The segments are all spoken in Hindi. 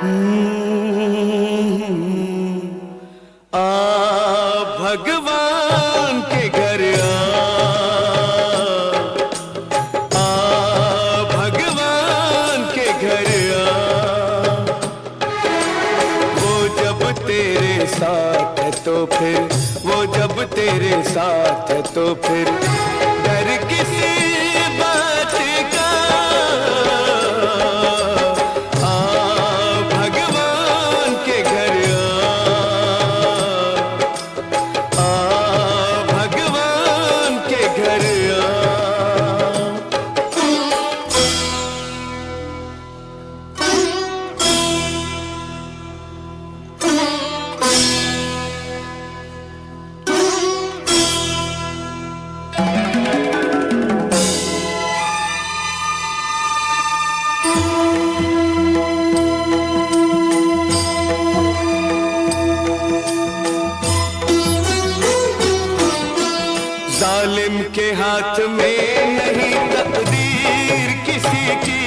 आ भगवान के घर आ भगवान के घर वो जब तेरे साथ है तो फिर वो जब तेरे साथ है तो फिर डर किसी बात का। भगवान के घर भगवान के घर जालिम के हाथ में नहीं तकदीर किसी की,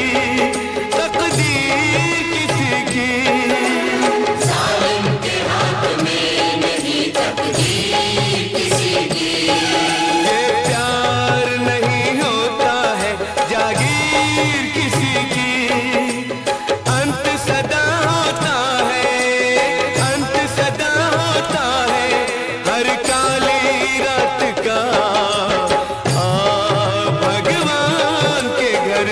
तकदीर किसी की। जालिम के हाथ में नहीं तकदीर किसी की। ये प्यार नहीं होता है जागीर किसी की। अंत सदा होता है, अंत सदा होता है हर काली रात का। भगवान के घर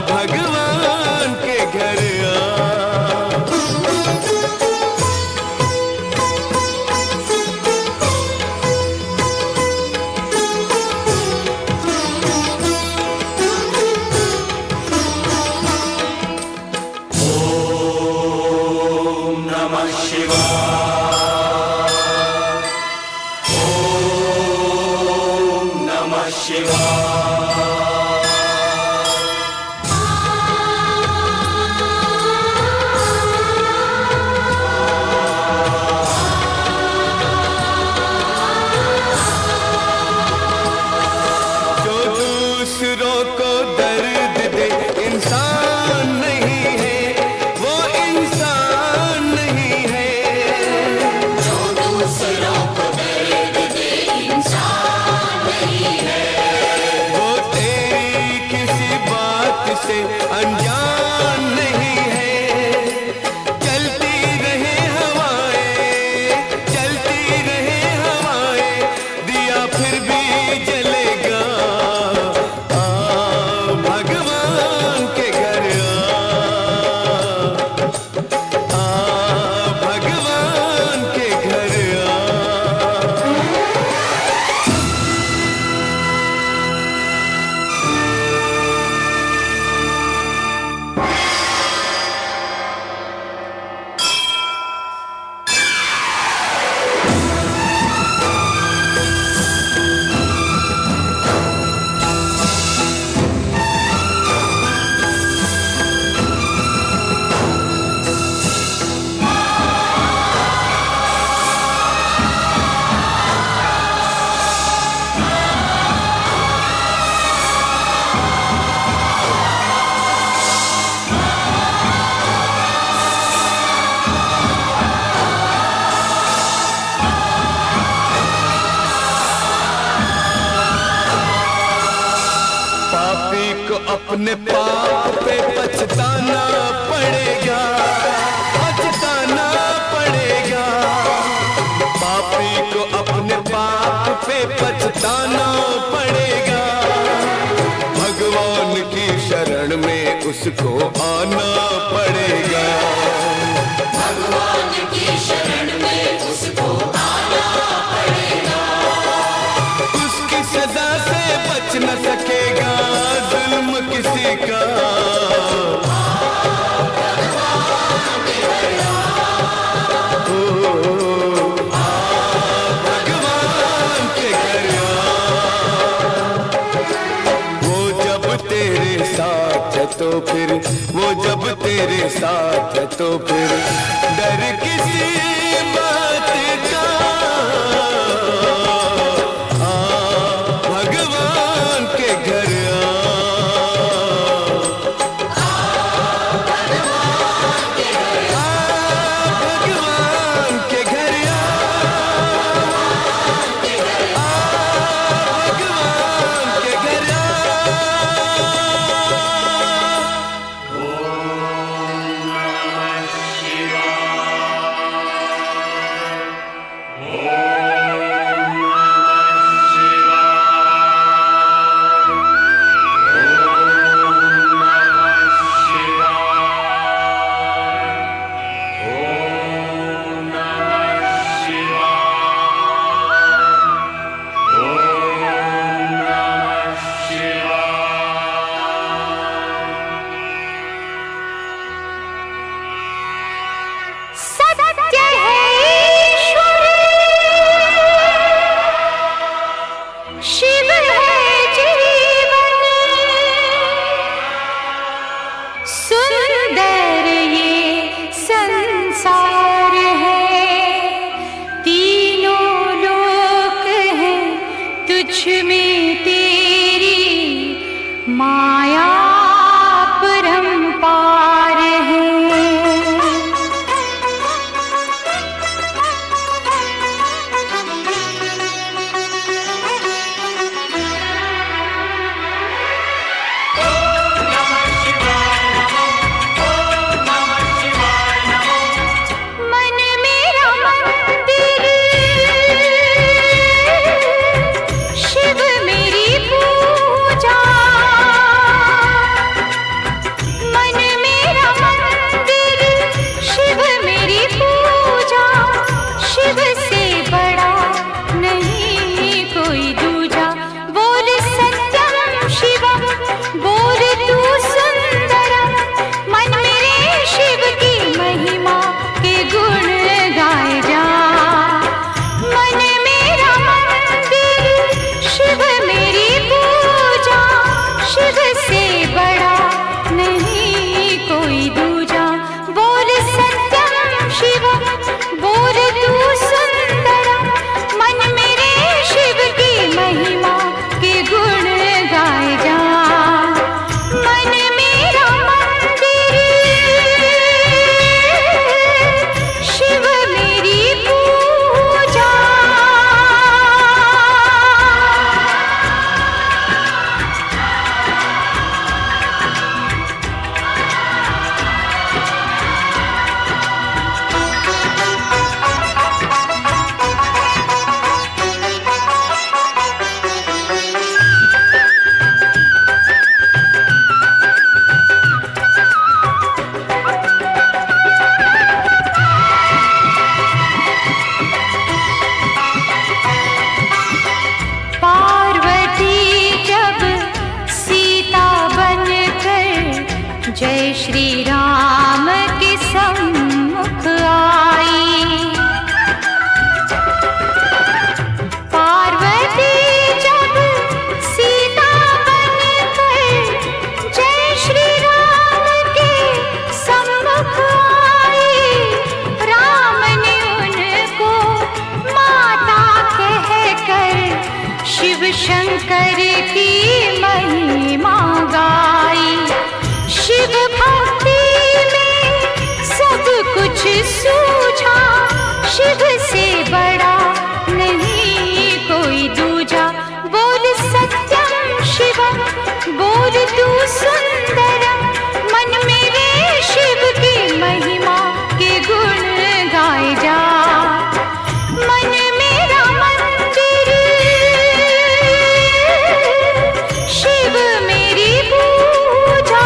भगवान के घर ओम नमः शिवाय। ओम नमः शिवाय। जो दूसरों को दर्द दे इंसान नहीं है, वो इंसान नहीं है। जो दूसरों को दर्द दे इंसान नहीं है। वो तेरी किसी बात से अनजान नहीं है। चलती रहे हवाएं, चलती रहे हवाएं, दिया फिर भी जलेगा। भगवान के घर भगवान के घर पापी को अपने पाप पे पछताना पड़ेगा, पछताना पड़ेगा। पापी को अपने पाप पे पछताना पड़ेगा। भगवान की शरण में उसको आना पड़ेगा। भगवान की शरण में उसको आना पड़ेगा। उसकी सजा से बच न सकेगा जुल्म किसी का। भगवान के घर वो जब तेरे साथ है तो फिर वो जब तेरे साथ है तो फिर डर किसी बात का। भगवान के घर सूझा, शिव से बड़ा नहीं कोई दूजा। बोल सत्यम शिवम, बोल तू सुंदरम, मन मेरे शिव की महिमा के गुण गाए जा। मन मेरा मंदिर, शिव मेरी पूजा।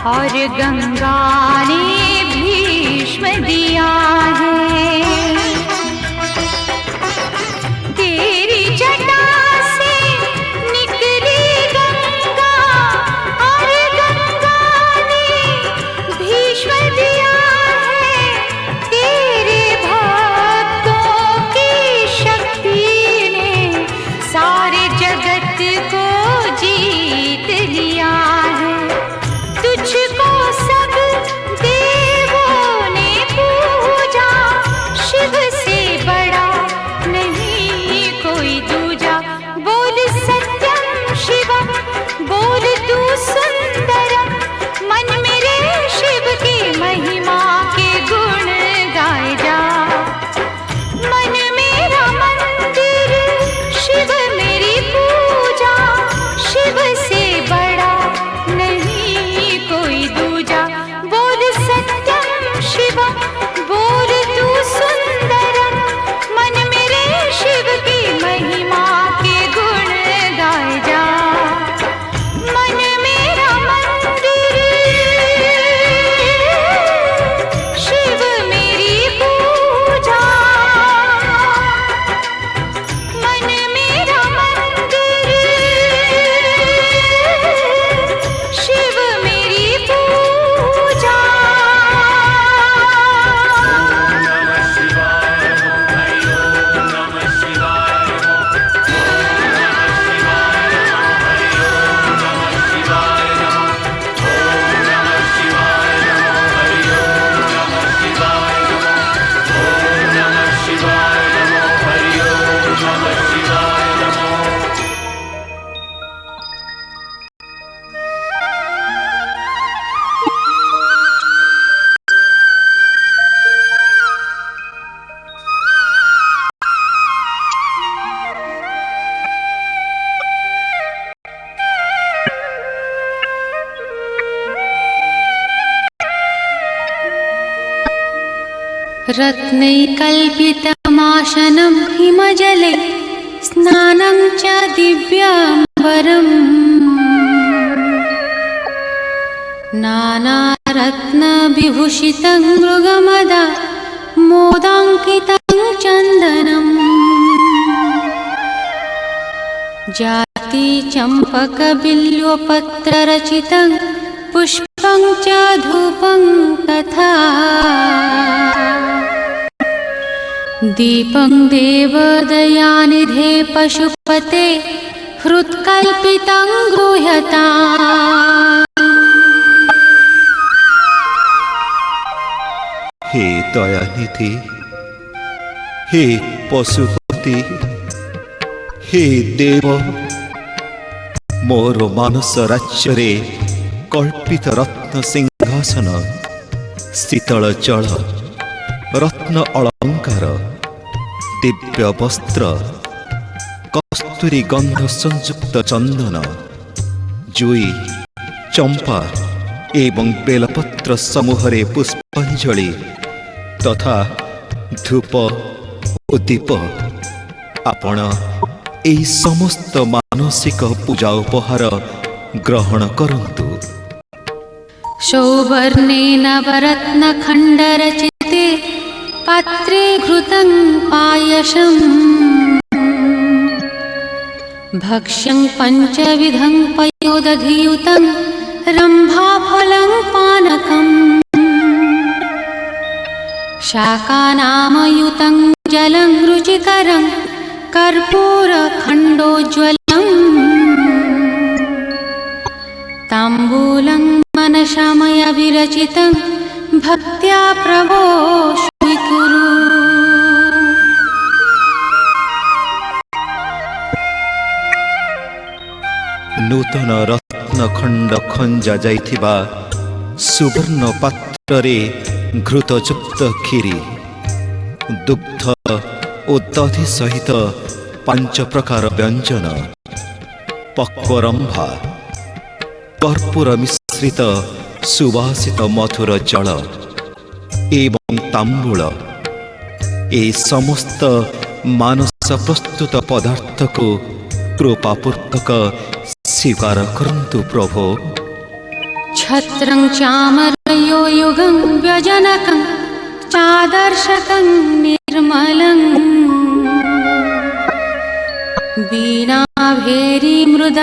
और गंगा ने भीष्म दिया है। तेरी जटा से निकली गंगा, और गंगा ने भीष्म दिया है। तेरे भक्तों की शक्ति ने सारे जगत को जीत लिया है। तुझको सब देवों ने पूजा, शिव से बड़ा नहीं कोई दूजा। बोल सत्यम शिवम, बोल तू सुंदरम, मन मेरे शिव की महिमा के गुण गाए जा। मन मेरा मंदिर, शिव मेरी पूजा, शिव से बड़ा नहीं कोई दूजा। बोल सत्यम शिवम, बोल तू सुंदरम, मन मेरे शिव की महिमा के गुण गाए जा। मन मेरा मंदिर, शिव मेरी पूजा। मन मेरा मंदिर, शिव मेरी पूजा। रत्नैकल्पितमाशनं हिमजले स्नानं च दिव्याम्बरम् नानारत्नविभूषितं मृगमदा मोदाङ्कितं चन्दनम् जाति चम्पकबिल्वपत्ररचितं पुष्पं च धूपं तथा दीपं देवदयानिधे पशुपते हृत्कल्पितं गृह्यताम्। हे दयानिधि, हे पशुपति, हे देव, मोर मानस राज्य कल्पित रत्न सिंहासन, शीतल जल, रत्न अलंकार, दिव्य वस्त्र, कस्तूरी गंध संयुक्त चंदन, जुई, चंपा एवं बेलपत्र समूहरे पुष्पांजलि तथा धूप और दीप आपण एई समस्त मानसिक पूजा उपहार ग्रहण करंतु। सौवर्णेन नवरत्नखण्डरचिते पात्रे घृतं पायसम् भक्ष्यं पञ्चविधं पयोदधियुतं रम्भाफलं पानकम् शाकानामयुतं जलं रुचिकरं कर्पूरखण्डोज्ज्वलम् ताम्बूलं मनसा मया विरचितं भक्त्या प्रभो स्वीकुरु। नूतन रत्नखंड खंजा जाइथिबा सुवर्ण पात्रे घृतयुक्त खीरी दुग्ध और दधि सहित 5 प्रकार व्यंजन पक्वरंभा कर्पूर मिश्रित सुवासित मधुर जल एवं तांबूल ए समस्त मानस प्रस्तुत पदार्थ को कृपापूर्वक स्वीकार करन्तु प्रभो। छत्रं चामरयो युगं व्यजनकं चादर्शकं निर्मलं वीणाभेरी मृदङ्ग